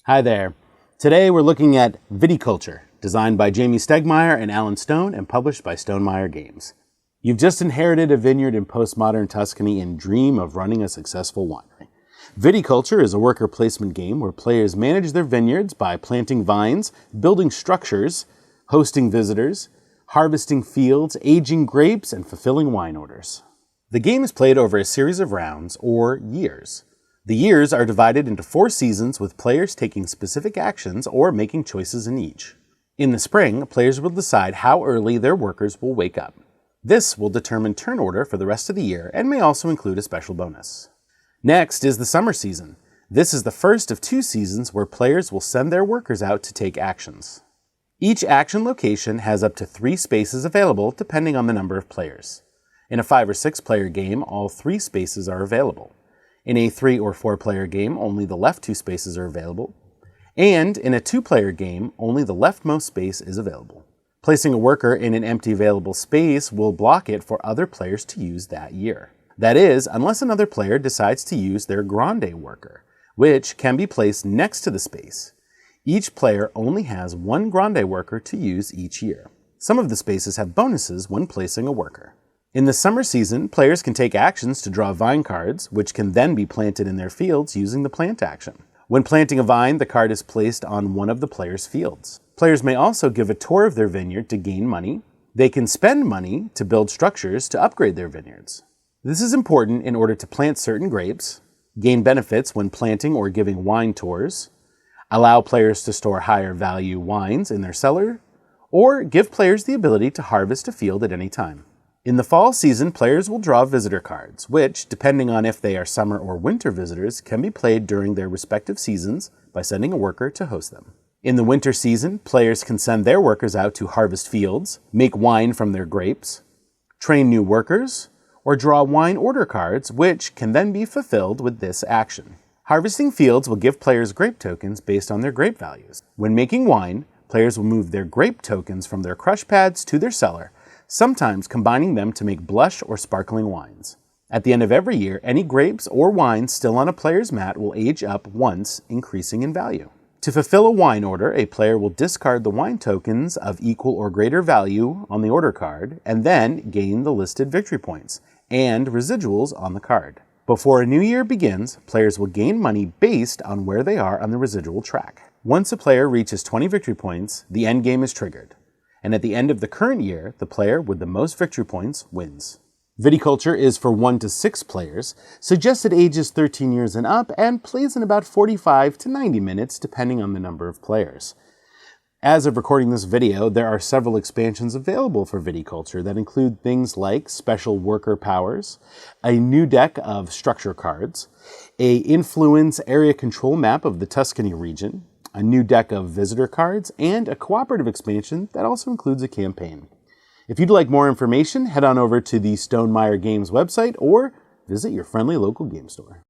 Hi there. Today we're looking at Viticulture, designed by Jamey Stegmaier and Alan Stone and published by Stonemaier Games. You've just inherited a vineyard in postmodern Tuscany and dream of running a successful winery. Viticulture is a worker placement game where players manage their vineyards by planting vines, building structures, hosting visitors, harvesting fields, aging grapes, and fulfilling wine orders. The game is played over a series of rounds, or years. The years are divided into 4 seasons with players taking specific actions or making choices in each. In the spring, players will decide how early their workers will wake up. This will determine turn order for the rest of the year and may also include a special bonus. Next is the summer season. This is the first of 2 seasons where players will send their workers out to take actions. Each action location has up to 3 spaces available depending on the number of players. In a 5 or 6 player game, all 3 spaces are available. In a 3 or 4 player game, only the left 2 spaces are available. And in a 2-player game, only the leftmost space is available. Placing a worker in an empty available space will block it for other players to use that year. That is, unless another player decides to use their grande worker, which can be placed next to the space. Each player only has 1 grande worker to use each year. Some of the spaces have bonuses when placing a worker. In the summer season, players can take actions to draw vine cards, which can then be planted in their fields using the plant action. When planting a vine, the card is placed on one of the players' fields. Players may also give a tour of their vineyard to gain money. They can spend money to build structures to upgrade their vineyards. This is important in order to plant certain grapes, gain benefits when planting or giving wine tours, allow players to store higher value wines in their cellar, or give players the ability to harvest a field at any time. In the fall season, players will draw visitor cards, which, depending on if they are summer or winter visitors, can be played during their respective seasons by sending a worker to host them. In the winter season, players can send their workers out to harvest fields, make wine from their grapes, train new workers, or draw wine order cards, which can then be fulfilled with this action. Harvesting fields will give players grape tokens based on their grape values. When making wine, players will move their grape tokens from their crush pads to their cellar, sometimes combining them to make blush or sparkling wines. At the end of every year, any grapes or wines still on a player's mat will age up once, increasing in value. To fulfill a wine order, a player will discard the wine tokens of equal or greater value on the order card, and then gain the listed victory points and residuals on the card. Before a new year begins, players will gain money based on where they are on the residual track. Once a player reaches 20 victory points, the endgame is triggered. And at the end of the current year, the player with the most victory points wins. Viticulture is for 1 to 6 players, suggested ages 13 years and up, and plays in about 45 to 90 minutes depending on the number of players. As of recording this video, there are several expansions available for Viticulture that include things like special worker powers, a new deck of structure cards, an influence area control map of the Tuscany region, a new deck of visitor cards, and a cooperative expansion that also includes a campaign. If you'd like more information, head on over to the Stonemaier Games website or visit your friendly local game store.